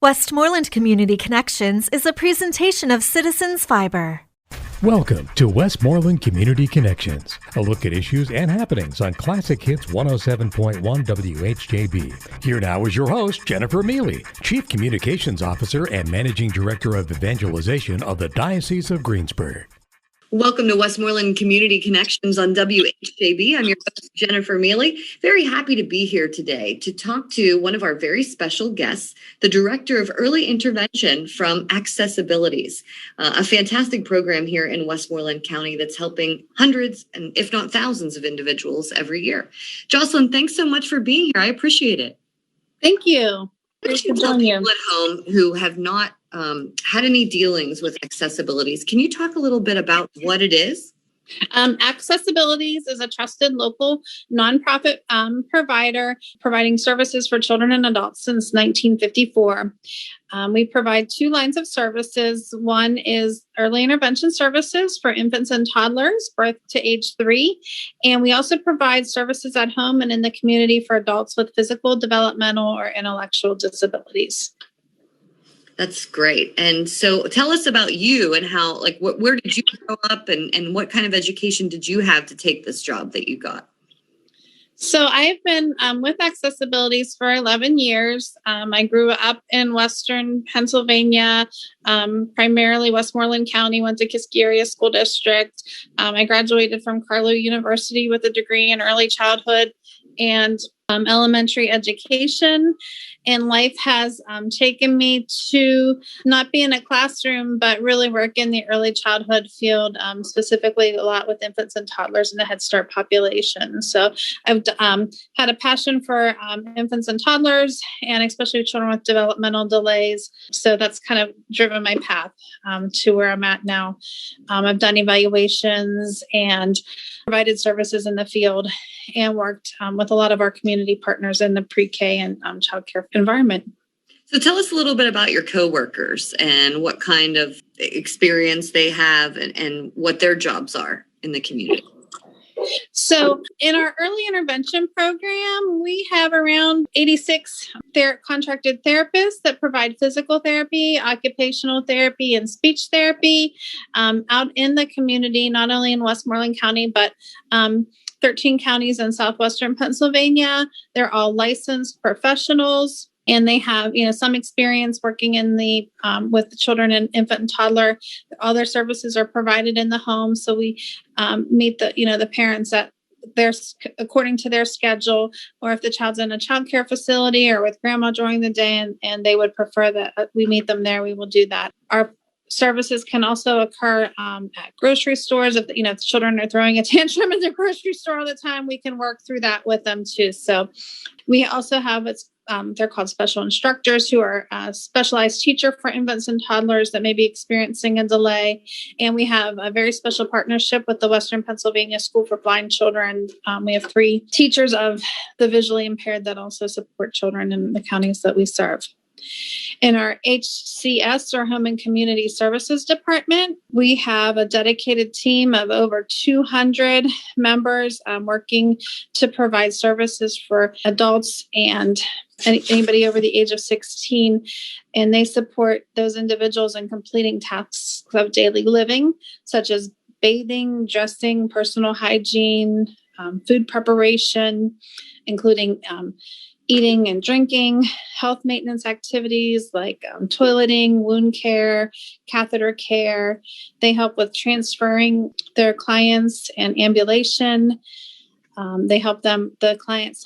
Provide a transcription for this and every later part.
Westmoreland Community Connections is a presentation of Citizens Fiber. Welcome to Westmoreland Community Connections, a look at issues and happenings on Classic Hits 107.1 WHJB. Here now is your host, Jennifer Miele, Chief Communications Officer and Managing Director of Evangelization of the Diocese of Greensburg. Welcome to Westmoreland Community Connections on WHJB. I'm your host, Jennifer Miele. Very happy to be here today to talk to one of our very special guests, the Director of Early Intervention from accessAbilities, a fantastic program here in Westmoreland County that's helping hundreds and if not thousands of individuals every year. Jocelyn, thanks so much for being here. I appreciate it. Thank you. Thank you for people at home who have not had any dealings with accessAbilities. Can you talk a little bit about what it is? accessAbilities is a trusted local nonprofit provider providing services for children and adults since 1954. We provide two lines of services. One is early intervention services for infants and toddlers, birth to age 3. And we also provide services at home and in the community for adults with physical, developmental, or intellectual disabilities. That's great. And so tell us about you and how, where did you grow up and what kind of education did you have to take this job that you got? So I've been with accessAbilities for 11 years. I grew up in Western Pennsylvania, primarily Westmoreland County, went to Kiski Area School District. I graduated from Carlow University with a degree in early childhood and elementary education. And life has taken me to not be in a classroom, but really work in the early childhood field, specifically a lot with infants and toddlers in the Head Start population. So I've had a passion for infants and toddlers, and especially children with developmental delays. So that's kind of driven my path to where I'm at now. I've done evaluations and provided services in the field and worked with a lot of our community partners in the pre-K and childcare environment. So tell us a little bit about your coworkers and what kind of experience they have and what their jobs are in the community. So in our early intervention program, we have around 86 contracted therapists that provide physical therapy, occupational therapy, and speech therapy out in the community, not only in Westmoreland County, but 13 counties in southwestern Pennsylvania. They're all licensed professionals, and they have, some experience working in the with the children and infant and toddler. All their services are provided in the home, so we meet the parents at according to their schedule, or if the child's in a child care facility or with grandma during the day, and they would prefer that we meet them there, we will do that. Our services can also occur at grocery stores. If the children are throwing a tantrum in the grocery store all the time, we can work through that with them too. So we also have they're called special instructors, who are a specialized teacher for infants and toddlers that may be experiencing a delay. And we have a very special partnership with the Western Pennsylvania School for Blind Children. We have 3 teachers of the visually impaired that also support children in the counties that we serve. In our HCS, or Home and Community Services Department, we have a dedicated team of over 200 members working to provide services for adults and anybody over the age of 16. And they support those individuals in completing tasks of daily living, such as bathing, dressing, personal hygiene, food preparation, including eating and drinking, health maintenance activities like toileting, wound care, catheter care. They help with transferring their clients and ambulation. They help the client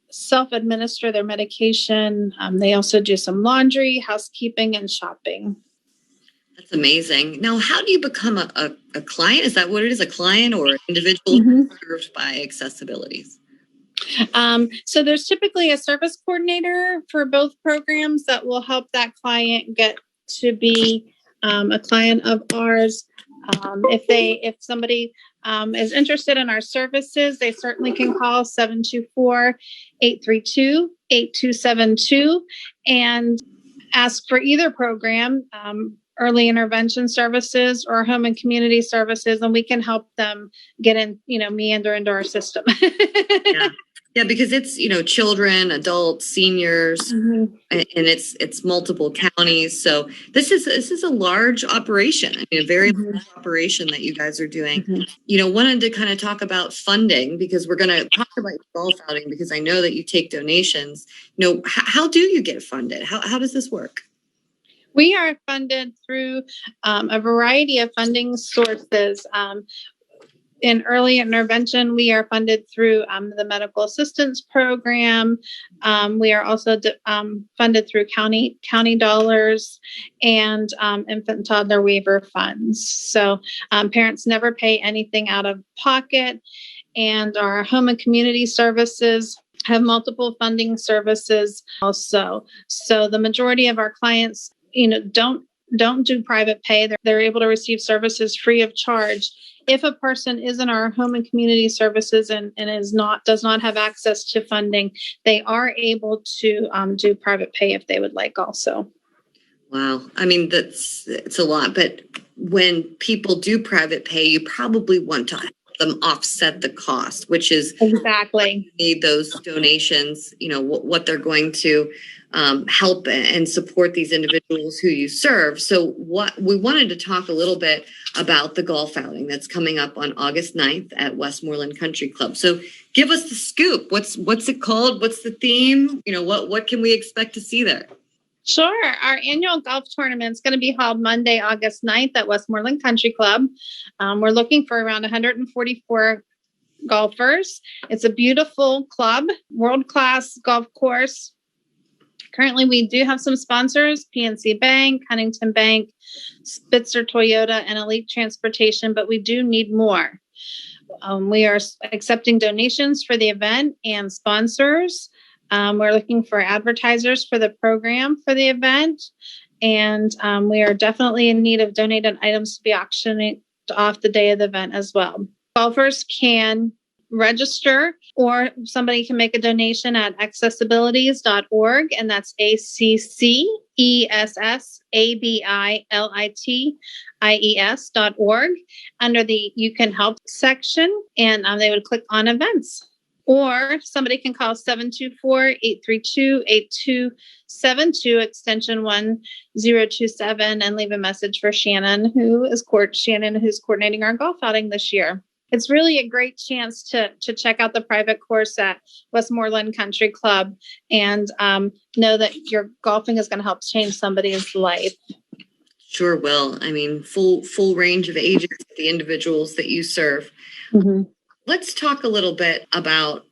self-administer their medication. They also do some laundry, housekeeping, and shopping. That's amazing. Now, how do you become a client? Is that what it is, a client or an individual served by accessAbilities? So there's typically a service coordinator for both programs that will help that client get to be a client of ours. If somebody is interested in our services, they certainly can call 724-832-8272 and ask for either program, early intervention services or home and community services, and we can help them get in, meander into our system. Yeah. Yeah, because it's, children, adults, seniors, and it's multiple counties. So this is a large operation. I mean, a very large operation that you guys are doing. Wanted to kind of talk about funding, because we're going to talk about your golf outing, because I know that you take donations. How do you get funded? How does this work? We are funded through a variety of funding sources. In early intervention, we are funded through the medical assistance program. We are also funded through county dollars and infant and toddler waiver funds. So parents never pay anything out of pocket. And our home and community services have multiple funding services also. So the majority of our clients, don't do private pay. They're able to receive services free of charge. If a person is in our home and community services and does not have access to funding, they are able to do private pay if they would like also. Wow. I mean, it's a lot, but when people do private pay, you probably want to help them offset the cost, which is exactly need those donations, what they're going to help and support these individuals who you serve. So what we wanted to talk a little bit about the golf outing that's coming up on August 9th at Westmoreland Country Club. So give us the scoop. What's it called? What's the theme? What can we expect to see there? Sure. Our annual golf tournament is going to be held Monday, August 9th at Westmoreland Country Club. We're looking for around 144 golfers. It's a beautiful club, world-class golf course. Currently, we do have some sponsors, PNC Bank, Huntington Bank, Spitzer Toyota, and Elite Transportation, but we do need more. We are accepting donations for the event and sponsors. We're looking for advertisers for the program for the event. And we are definitely in need of donated items to be auctioned off the day of the event as well. Golfers can register, or somebody can make a donation at accessAbilities.org, and that's accessAbilities.org under the You Can Help section, and they would click on events. Or somebody can call 724-832-8272, extension 1027, and leave a message for Shannon, who's coordinating our golf outing this year. It's really a great chance to check out the private course at Westmoreland Country Club and know that your golfing is going to help change somebody's life. Sure will. I mean, full range of ages, the individuals that you serve. Mm-hmm. Let's talk a little bit about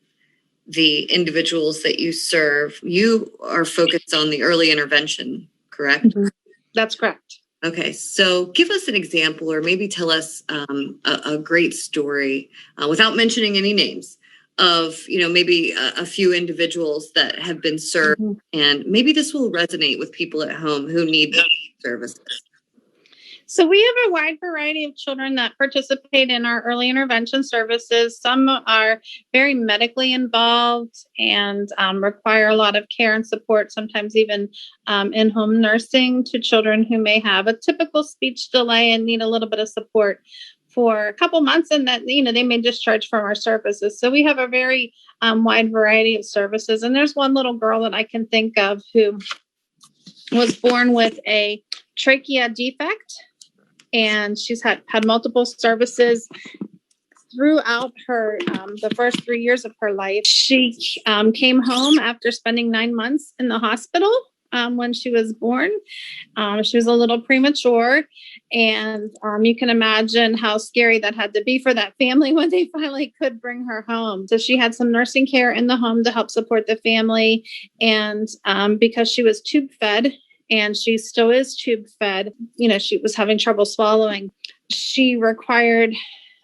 the individuals that you serve. You are focused on the early intervention, correct? Mm-hmm. That's correct. Okay, so give us an example, or maybe tell us a great story without mentioning any names of, maybe a few individuals that have been served, and maybe this will resonate with people at home who need services. So we have a wide variety of children that participate in our early intervention services. Some are very medically involved and require a lot of care and support, sometimes even in-home nursing to children who may have a typical speech delay and need a little bit of support for a couple months, and that, they may discharge from our services. So we have a very wide variety of services. And there's one little girl that I can think of who was born with a trachea defect. And she's had multiple services throughout her the first 3 years of her life. She came home after spending 9 months in the hospital when she was born. She was a little premature, and you can imagine how scary that had to be for that family when they finally could bring her home. So she had some nursing care in the home to help support the family, and because she was tube fed, and she still is tube fed, she was having trouble swallowing. She required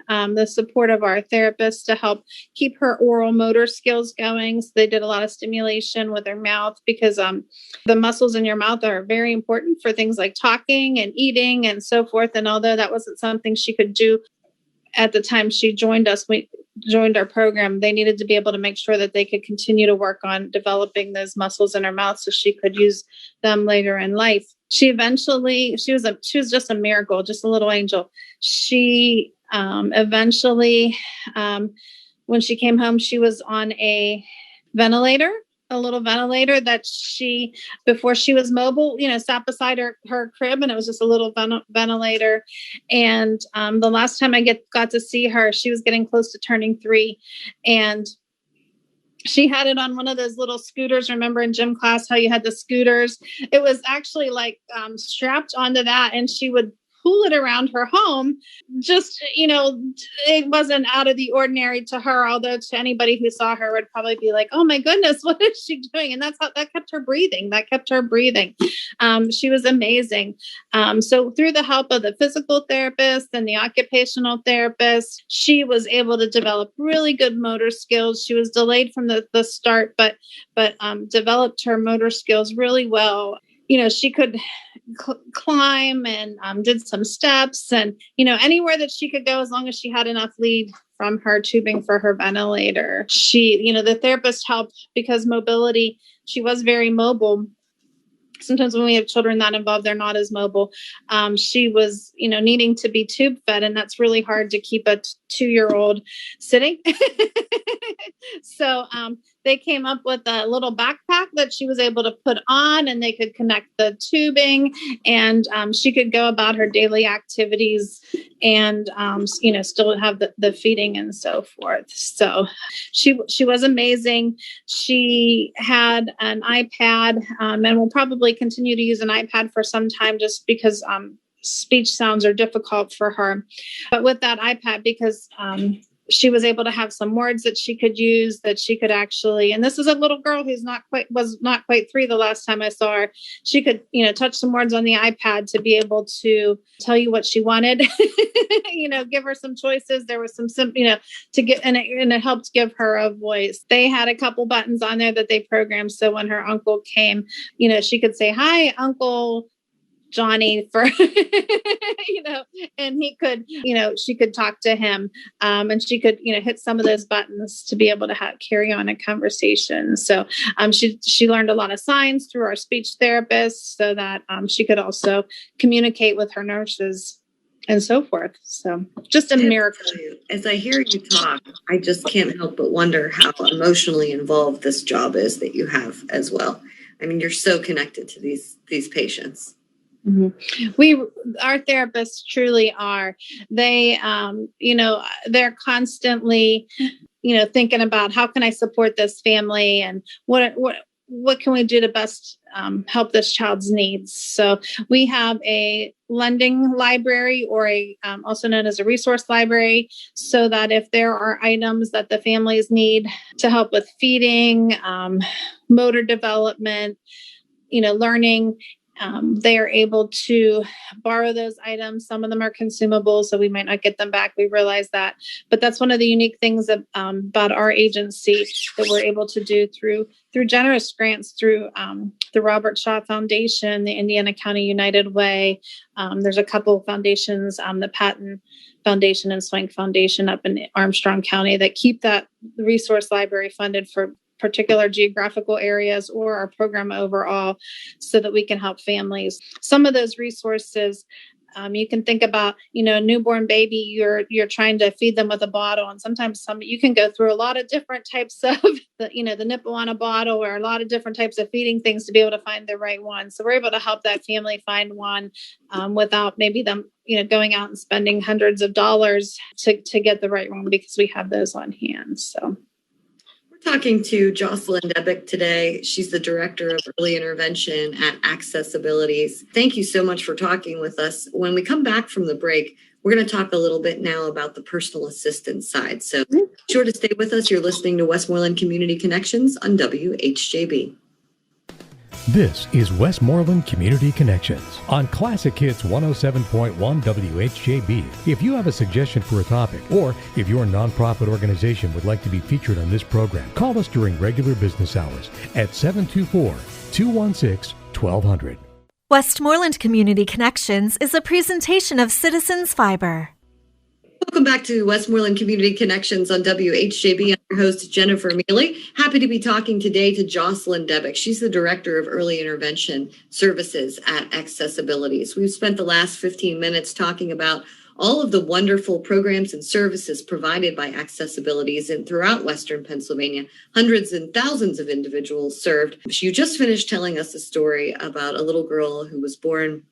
the support of our therapist to help keep her oral motor skills going. So they did a lot of stimulation with her mouth, because the muscles in your mouth are very important for things like talking and eating and so forth. And although that wasn't something she could do at the time she joined us, we joined our program, they needed to be able to make sure that they could continue to work on developing those muscles in her mouth so she could use them later in life. She was just a miracle, just a little angel. She eventually when she came home, she was on a little ventilator that she, before she was mobile, sat beside her crib, and it was just a little ventilator. And the last time I got to see her, she was getting close to turning 3, and she had it on one of those little scooters. Remember in gym class how you had the scooters? It was actually like strapped onto that, and she would pull it around her home. Just, it wasn't out of the ordinary to her, although to anybody who saw her would probably be like, oh my goodness, what is she doing? And that kept her breathing. She was amazing. So through the help of the physical therapist and the occupational therapist, she was able to develop really good motor skills. She was delayed from the start, but developed her motor skills really well. She could climb and did some steps, and, anywhere that she could go as long as she had enough lead from her tubing for her ventilator. She, the therapist helped because mobility, she was very mobile. Sometimes when we have children that involved, they're not as mobile. She was, needing to be tube fed, and that's really hard to keep a 2-year-old sitting. So they came up with a little backpack that she was able to put on, and they could connect the tubing, and she could go about her daily activities and, still have the feeding and so forth. So she was amazing. She had an iPad, and will probably continue to use an iPad for some time just because speech sounds are difficult for her. But with that iPad, because she was able to have some words that she could use, that she could actually, and this is a little girl who's was not quite 3 the last time I saw her. She could, touch some words on the iPad to be able to tell you what she wanted, give her some choices. There was some, to get, and it helped give her a voice. They had a couple buttons on there that they programmed. So when her uncle came, she could say, "Hi, Uncle Johnny," for, and he could, she could talk to him, and she could, hit some of those buttons to be able to carry on a conversation. So she learned a lot of signs through our speech therapist so that she could also communicate with her nurses and so forth. So just a miracle. As I hear you talk, I just can't help but wonder how emotionally involved this job is that you have as well. I mean, you're so connected to these patients. Mm-hmm. Our therapists truly are. They, they're constantly, thinking about how can I support this family and what can we do to best help this child's needs. So we have a lending library, or also known as a resource library, so that if there are items that the families need to help with feeding, motor development, learning, they are able to borrow those items. Some of them are consumable, so we might not get them back. We realize that. But that's one of the unique things about our agency that we're able to do through generous grants through the Robert Shaw Foundation, the Indiana County United Way. There's a couple of foundations, the Patton Foundation and Swank Foundation up in Armstrong County, that keep that resource library funded for particular geographical areas or our program overall, so that we can help families. Some of those resources, you can think about, a newborn baby, you're trying to feed them with a bottle. And sometimes you can go through a lot of different types of, the nipple on a bottle, or a lot of different types of feeding things to be able to find the right one. So we're able to help that family find one without maybe them, going out and spending hundreds of dollars to get the right one, because we have those on hand. So. Talking to Jocelyn Debick today. She's the Director of Early Intervention at accessAbilities. Thank you so much for talking with us. When we come back from the break, we're going to talk a little bit now about the personal assistance side. So be sure to stay with us. You're listening to Westmoreland Community Connections on WHJB. This is Westmoreland Community Connections on Classic Hits 107.1 WHJB. If you have a suggestion for a topic, or if your nonprofit organization would like to be featured on this program, call us during regular business hours at 724-216-1200. Westmoreland Community Connections is a presentation of Citizens Fiber. Welcome back to Westmoreland Community Connections on WHJB. I'm your host, Jennifer Miele. Happy to be talking today to Jocelyn Debick. She's the Director of Early Intervention Services at accessAbilities. We've spent the last 15 minutes talking about all of the wonderful programs and services provided by accessAbilities and throughout Western Pennsylvania, hundreds and thousands of individuals served. You just finished telling us a story about a little girl who was born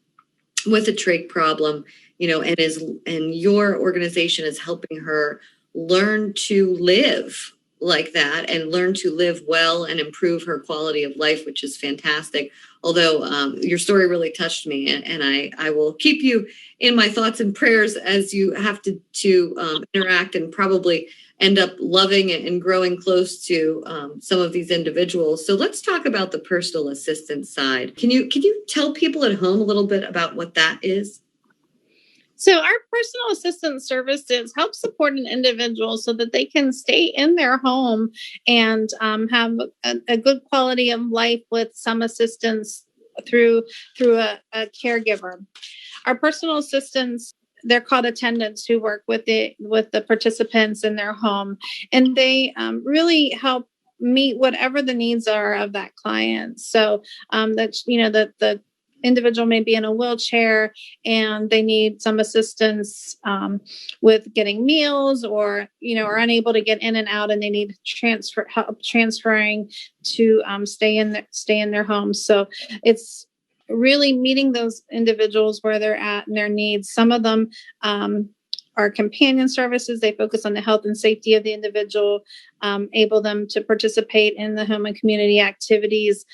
with a trach problem, and your organization is helping her learn to live like that and learn to live well and improve her quality of life, which is fantastic. Although your story really touched me, and I will keep you in my thoughts and prayers as you have to interact and probably end up loving and growing close to some of these individuals. So let's talk about the personal assistance side. Can you tell people at home a little bit about what that is? So our personal assistance services help support an individual so that they can stay in their home and have a good quality of life with some assistance through a caregiver. Our personal assistants, they're called attendants, who work with the participants in their home, and they really help meet whatever the needs are of that client. So the individual may be in a wheelchair and they need some assistance with getting meals, or are unable to get in and out, and they need help transferring to stay in their homes. So it's really meeting those individuals where they're at and their needs. Some of them are companion services. They focus on the health and safety of the individual, able them to participate in the home and community activities.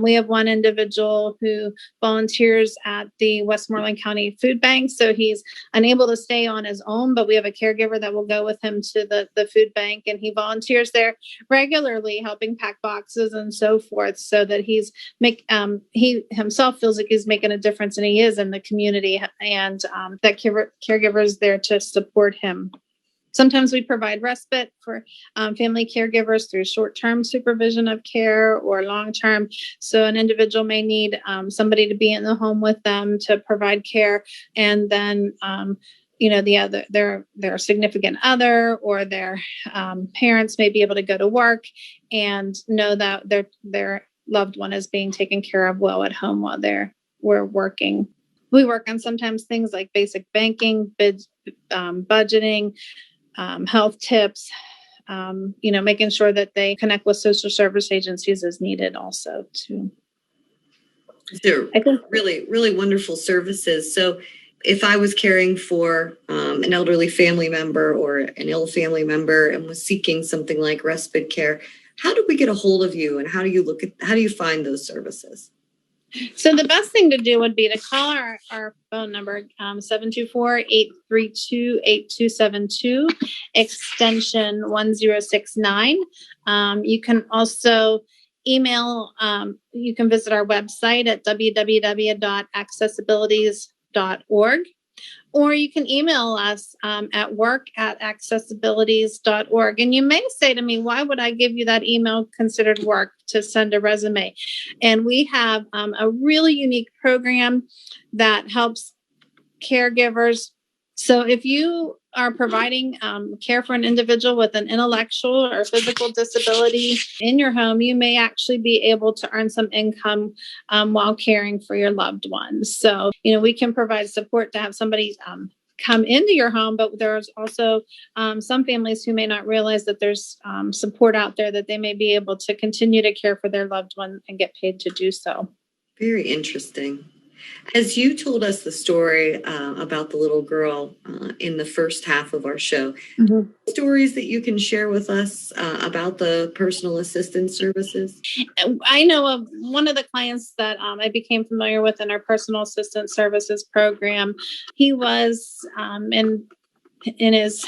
We have one individual who volunteers at the Westmoreland County Food Bank. So he's unable to stay on his own, but we have a caregiver that will go with him to the food bank, and he volunteers there regularly, helping pack boxes and so forth, so that he himself feels like he's making a difference, and he is in the community, and that caregiver is there to support him. Sometimes we provide respite for family caregivers through short-term supervision of care or long-term. So an individual may need somebody to be in the home with them to provide care, and then their significant other or their parents may be able to go to work and know that their loved one is being taken care of well at home while we're working. We work on sometimes things like basic banking, budgeting, health tips, making sure that they connect with social service agencies as needed also too. They're really, really wonderful services. So if I was caring for an elderly family member or an ill family member and was seeking something like respite care, how do we get a hold of you, and how do you find those services? So the best thing to do would be to call our phone number, 724-832-8272, extension 1069. You can also email, you can visit our website at www.accessabilities.org. Or you can email us at work@accessabilities.org. And you may say to me, why would I give you that email considered work to send a resume? And we have a really unique program that helps caregivers. So if you are providing care for an individual with an intellectual or physical disability in your home, you may actually be able to earn some income while caring for your loved ones. So, we can provide support to have somebody come into your home, but there's also some families who may not realize that there's support out there that they may be able to continue to care for their loved one and get paid to do so. Very interesting. As you told us the story about the little girl in the first half of our show, mm-hmm. Stories that you can share with us about the personal assistance services? I know of one of the clients that I became familiar with in our personal assistance services program. He was in his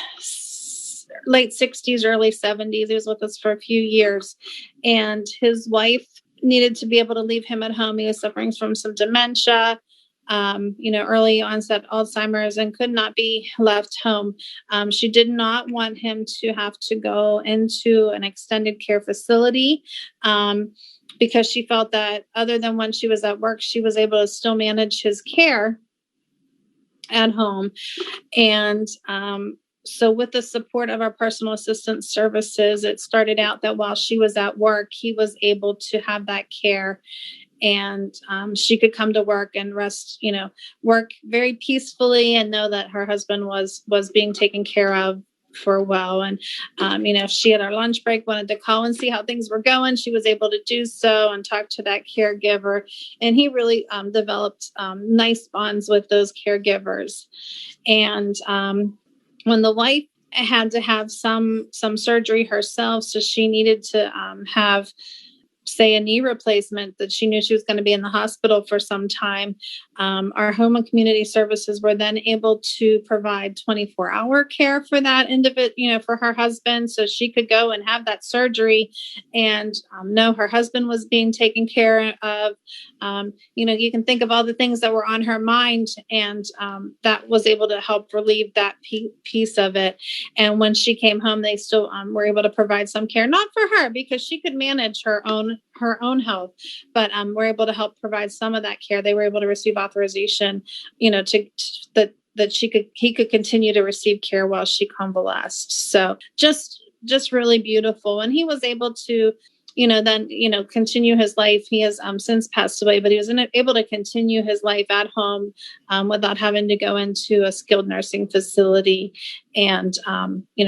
late 60s, early 70s. He was with us for a few years, and his wife needed to be able to leave him at home. He was suffering from some dementia, early onset Alzheimer's, and could not be left home. She did not want him to have to go into an extended care facility because she felt that other than when she was at work, she was able to still manage his care at home. And so with the support of our personal assistance services, it started out that while she was at work, he was able to have that care and she could come to work and rest, work very peacefully and know that her husband was being taken care of for a while. And, if she had our lunch break, wanted to call and see how things were going, she was able to do so and talk to that caregiver. And he really developed nice bonds with those caregivers. And when the wife had to have some surgery herself, so she needed to have, say, a knee replacement, that she knew she was going to be in the hospital for some time. Our home and community services were then able to provide 24-hour care for that individual, for her husband, so she could go and have that surgery and know her husband was being taken care of. You can think of all the things that were on her mind, and that was able to help relieve that piece of it. And when she came home, they still were able to provide some care, not for her because she could manage her own health, but we're able to help provide some of that care. They were able to receive authorization, that he could continue to receive care while she convalesced. So just really beautiful. And he was able to, continue his life. He has since passed away, but he was able to continue his life at home without having to go into a skilled nursing facility. And,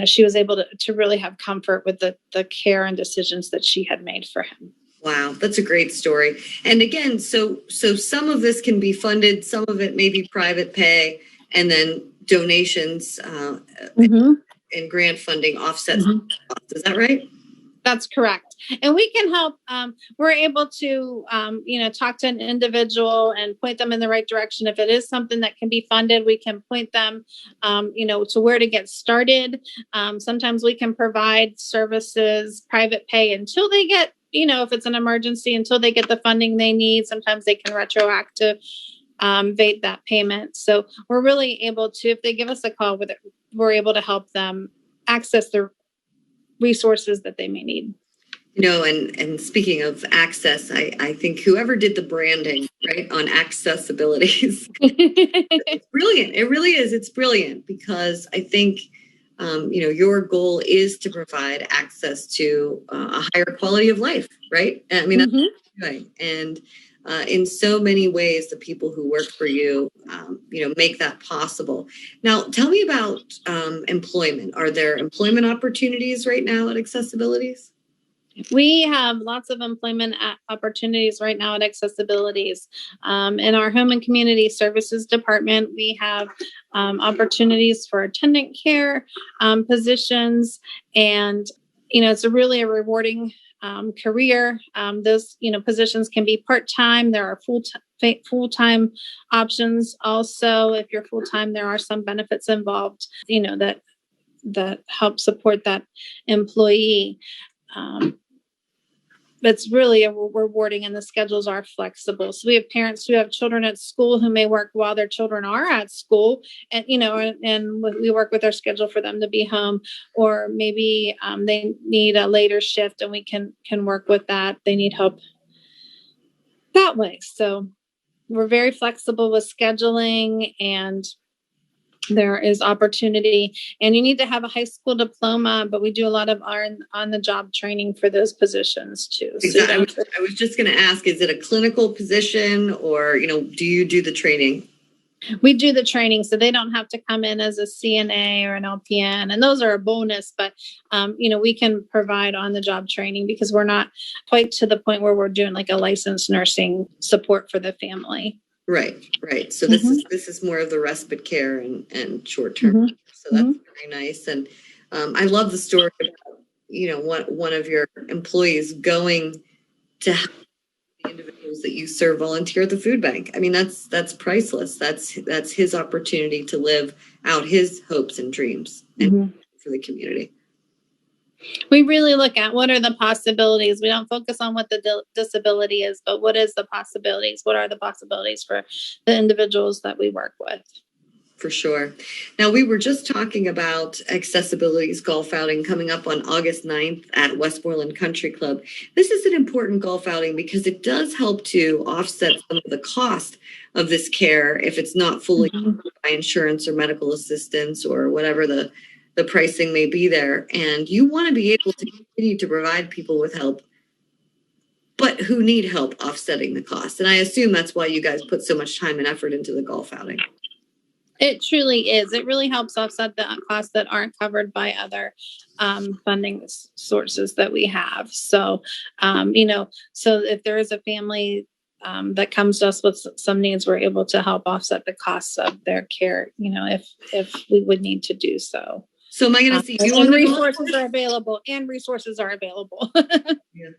she was able to really have comfort with the care and decisions that she had made for him. Wow, that's a great story. And again, so some of this can be funded, some of it may be private pay, and then donations and grant funding offsets. Is that right? That's correct. And we can help. We're able to, talk to an individual and point them in the right direction. If it is something that can be funded, we can point them, to where to get started. Sometimes we can provide services, private pay, until they get, if it's an emergency, until they get the funding they need. Sometimes they can retroactivate that payment. So we're really able to, if they give us a call with it, we're able to help them access the resources that they may need. And speaking of access, I think whoever did the branding, right, on accessAbilities, it's brilliant. It really is. It's brilliant because I think, your goal is to provide access to a higher quality of life, right? I mean, that's right. And in so many ways, the people who work for you, make that possible. Now, tell me about employment. Are there employment opportunities right now at accessAbilities? We have lots of employment opportunities right now at accessAbilities. In our home and community services department, we have opportunities for attendant care positions, and it's really a rewarding career. Those positions can be part-time. There are full-time options. Also, if you're full-time, there are some benefits involved, that help support that employee. It's really rewarding, and the schedules are flexible. So we have parents who have children at school who may work while their children are at school, and and we work with our schedule for them to be home, or maybe they need a later shift, and we can work with that. They need help that way. So we're very flexible with scheduling, and there is opportunity, and you need to have a high school diploma, but we do a lot of on-the-job training for those positions too. Exactly. So I was just going to ask, is it a clinical position, or, do you do the training? We do the training, so they don't have to come in as a CNA or an LPN, and those are a bonus, but, we can provide on-the-job training because we're not quite to the point where we're doing like a licensed nursing support for the family. Right. So this is more of the respite care and short term. So that's very nice. And I love the story about, one of your employees going to help the individuals that you serve volunteer at the food bank. I mean, that's priceless. That's his opportunity to live out his hopes and dreams and for the community. We really look at what are the possibilities. We don't focus on what the disability is, but what is the possibilities? What are the possibilities for the individuals that we work with? For sure. Now, we were just talking about accessAbilities golf outing coming up on August 9th at Westmoreland Country Club. This is an important golf outing because it does help to offset some of the cost of this care if it's not fully covered by insurance or medical assistance or whatever the pricing may be there. And you want to be able to continue to provide people with help but who need help offsetting the cost. And I assume that's why you guys put so much time and effort into the golf outing. It truly is. It really helps offset the costs that aren't covered by other funding sources that we have. So, so if there is a family that comes to us with some needs, we're able to help offset the costs of their care, if we would need to do so. So am I going to see you on and the resources are available Yeah.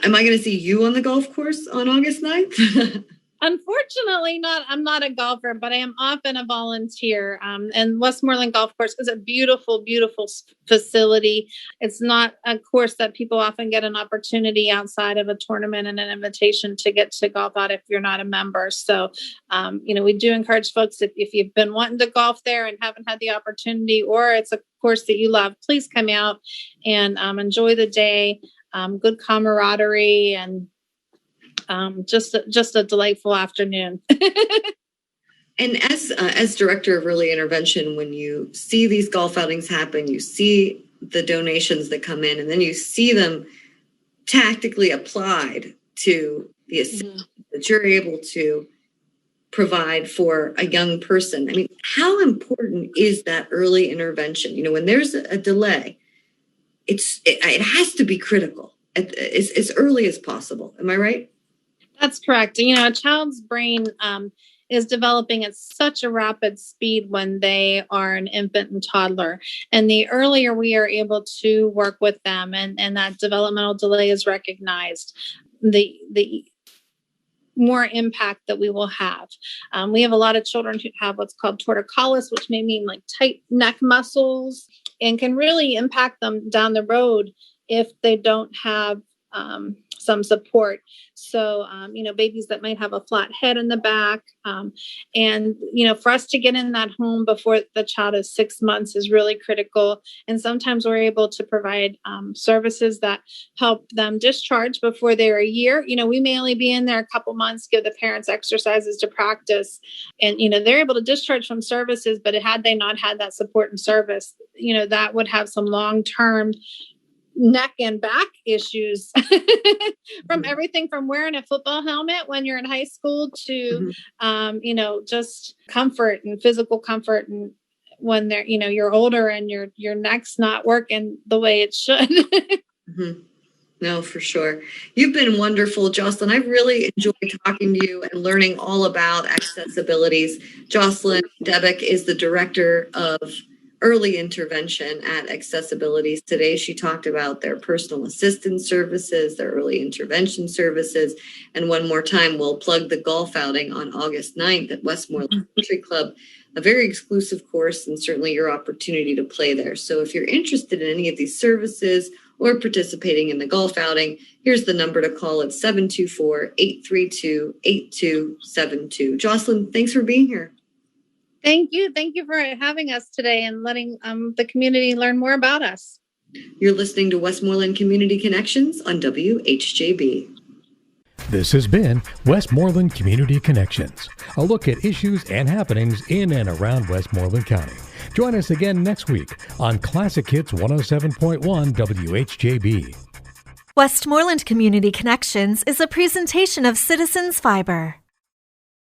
Am I going to see you on the golf course on August 9th? Unfortunately, not. I'm not a golfer, but I am often a volunteer. And Westmoreland Golf Course is a beautiful, beautiful facility. It's not a course that people often get an opportunity outside of a tournament and an invitation to get to golf out if you're not a member. So, we do encourage folks, if you've been wanting to golf there and haven't had the opportunity, or it's a course that you love, please come out and enjoy the day. Good camaraderie and just a delightful afternoon. And as director of early intervention, when you see these golf outings happen, you see the donations that come in, and then you see them tactically applied to the assistance that you're able to provide for a young person. I mean, how important is that early intervention? When there's a delay, it has to be critical as early as possible. Am I right? That's correct. A child's brain is developing at such a rapid speed when they are an infant and toddler. And the earlier we are able to work with them and that developmental delay is recognized, the more impact that we will have. We have a lot of children who have what's called torticollis, which may mean like tight neck muscles, and can really impact them down the road if they don't have some support. So, babies that might have a flat head in the back. And for us to get in that home before the child is 6 months is really critical. And sometimes we're able to provide services that help them discharge before they're a year. We may only be in there a couple months, give the parents exercises to practice. And, they're able to discharge from services, but had they not had that support and service, that would have some long-term neck and back issues from everything from wearing a football helmet when you're in high school to, just comfort and physical comfort. And when they're, you're older and your neck's not working the way it should. No, for sure. You've been wonderful, Jocelyn. I've really enjoyed talking to you and learning all about accessAbilities. Jocelyn Debick is the director of early intervention at accessAbilities. Today, she talked about their personal assistance services, their early intervention services. And one more time, we'll plug the golf outing on August 9th at Westmoreland Country Club, a very exclusive course and certainly your opportunity to play there. So if you're interested in any of these services or participating in the golf outing, here's the number to call at 724-832-8272. Jocelyn, thanks for being here. Thank you. Thank you for having us today and letting the community learn more about us. You're listening to Westmoreland Community Connections on WHJB. This has been Westmoreland Community Connections, a look at issues and happenings in and around Westmoreland County. Join us again next week on Classic Hits 107.1 WHJB. Westmoreland Community Connections is a presentation of Citizens Fiber.